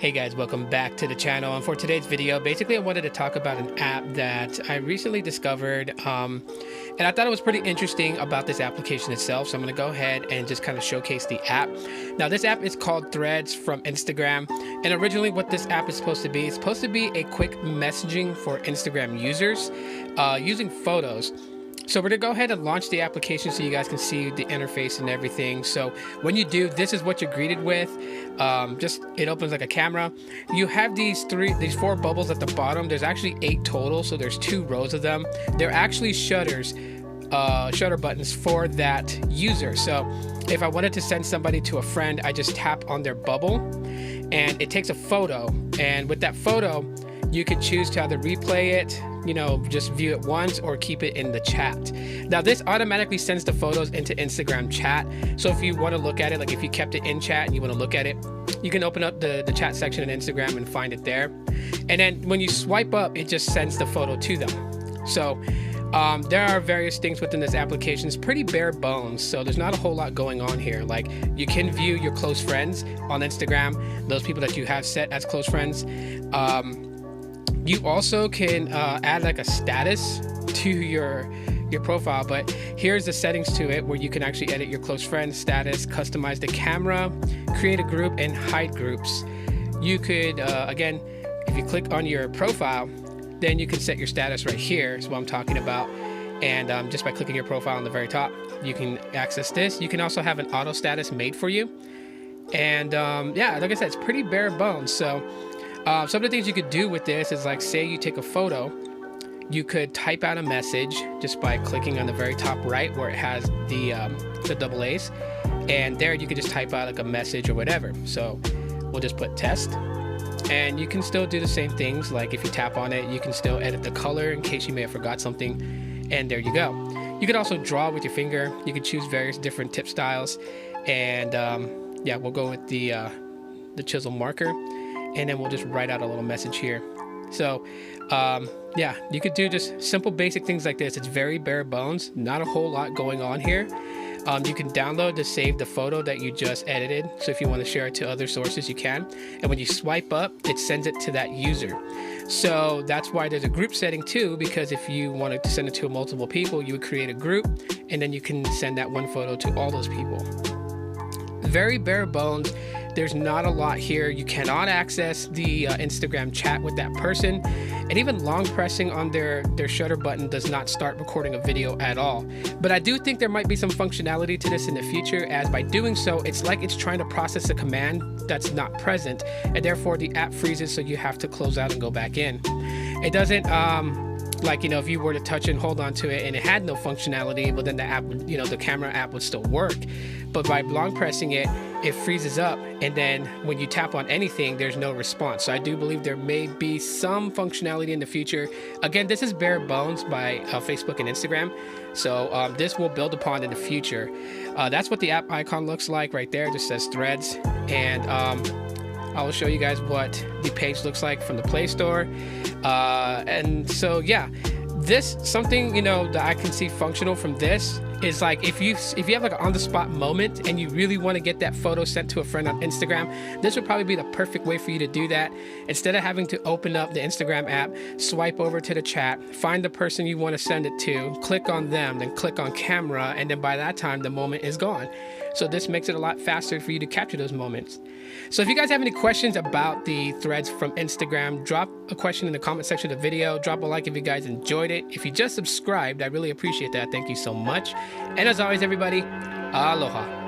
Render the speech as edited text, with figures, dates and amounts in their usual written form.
Hey guys, welcome back to the channel. And for today's video, basically I wanted to talk about an app that I recently discovered, and I thought it was pretty interesting about this application itself. So I'm going to go ahead and just kind of showcase the app. Now this app is called Threads from Instagram, and originally what this app is supposed to be, it's supposed to be a quick messaging for Instagram users using photos. So we're gonna go ahead and launch the application so you guys can see the interface and everything. So when you do, this is what you're greeted with. It opens like a camera. You have these four bubbles at the bottom. There's actually 8 total, so there's 2 rows of them. They're actually shutter buttons for that user. So if I wanted to send somebody to a friend, I just tap on their bubble and it takes a photo. And with that photo, you could choose to either replay it, just view it once, or keep it in the chat. Now this automatically sends the photos into Instagram chat. So if you want to look at it, like if you kept it in chat and you want to look at it, you can open up the chat section in Instagram and find it there. And then when you swipe up, it just sends the photo to them. So there are various things within this application. It's pretty bare bones, so there's not a whole lot going on here. Like, you can view your close friends on Instagram, those people that you have set as close friends. You also can add like a status to your profile, but here's the settings to it where you can actually edit your close friend status, customize the camera, create a group, and hide groups. You could, again, if you click on your profile, then you can set your status right here, is what I'm talking about. And just by clicking your profile on the very top, you can access this. You can also have an auto status made for you. And yeah, like I said, it's pretty bare bones. So some of the things you could do with this is, like, say you take a photo, you could type out a message just by clicking on the very top right where it has the double A's, and there you could just type out like a message or whatever. So we'll just put test, and you can still do the same things. Like if you tap on it, you can still edit the color in case you may have forgot something, and there you go. You could also draw with your finger. You could choose various different tip styles, and yeah, we'll go with the chisel marker, and then we'll just write out a little message here. So yeah, you could do just simple basic things like this. It's very bare bones, not a whole lot going on here. You can download to save the photo that you just edited. So if you want to share it to other sources, you can. And when you swipe up, it sends it to that user. So that's why there's a group setting too, because if you wanted to send it to multiple people, you would create a group, and then you can send that one photo to all those people. Very bare bones. There's not a lot here. You cannot access the Instagram chat with that person, and even long pressing on their shutter button does not start recording a video at all. But I do think there might be some functionality to this in the future, as by doing so, it's like it's trying to process a command that's not present, and therefore the app freezes, so you have to close out and go back in. It doesn't like, if you were to touch and hold on to it and it had no functionality, but then the app, the camera app would still work. But by long pressing it, it freezes up, and then when you tap on anything, there's no response. So I do believe there may be some functionality in the future. Again, this is bare bones by Facebook and Instagram, so this will build upon in the future. That's what the app icon looks like right there. It just says Threads, and I will show you guys what the page looks like from the Play Store. And so yeah, this something that I can see functional from this is, like, if you have like an on-the-spot moment and you really want to get that photo sent to a friend on Instagram, this would probably be the perfect way for you to do that. Instead of having to open up the Instagram app, swipe over to the chat, find the person you want to send it to, click on them, then click on camera, and then by that time the moment is gone. So this makes it a lot faster for you to capture those moments. So if you guys have any questions about the Threads from Instagram, drop a question in the comment section of the video. Drop a like if you guys enjoyed it. If you just subscribed, I really appreciate that. Thank you so much. And as always, everybody, aloha.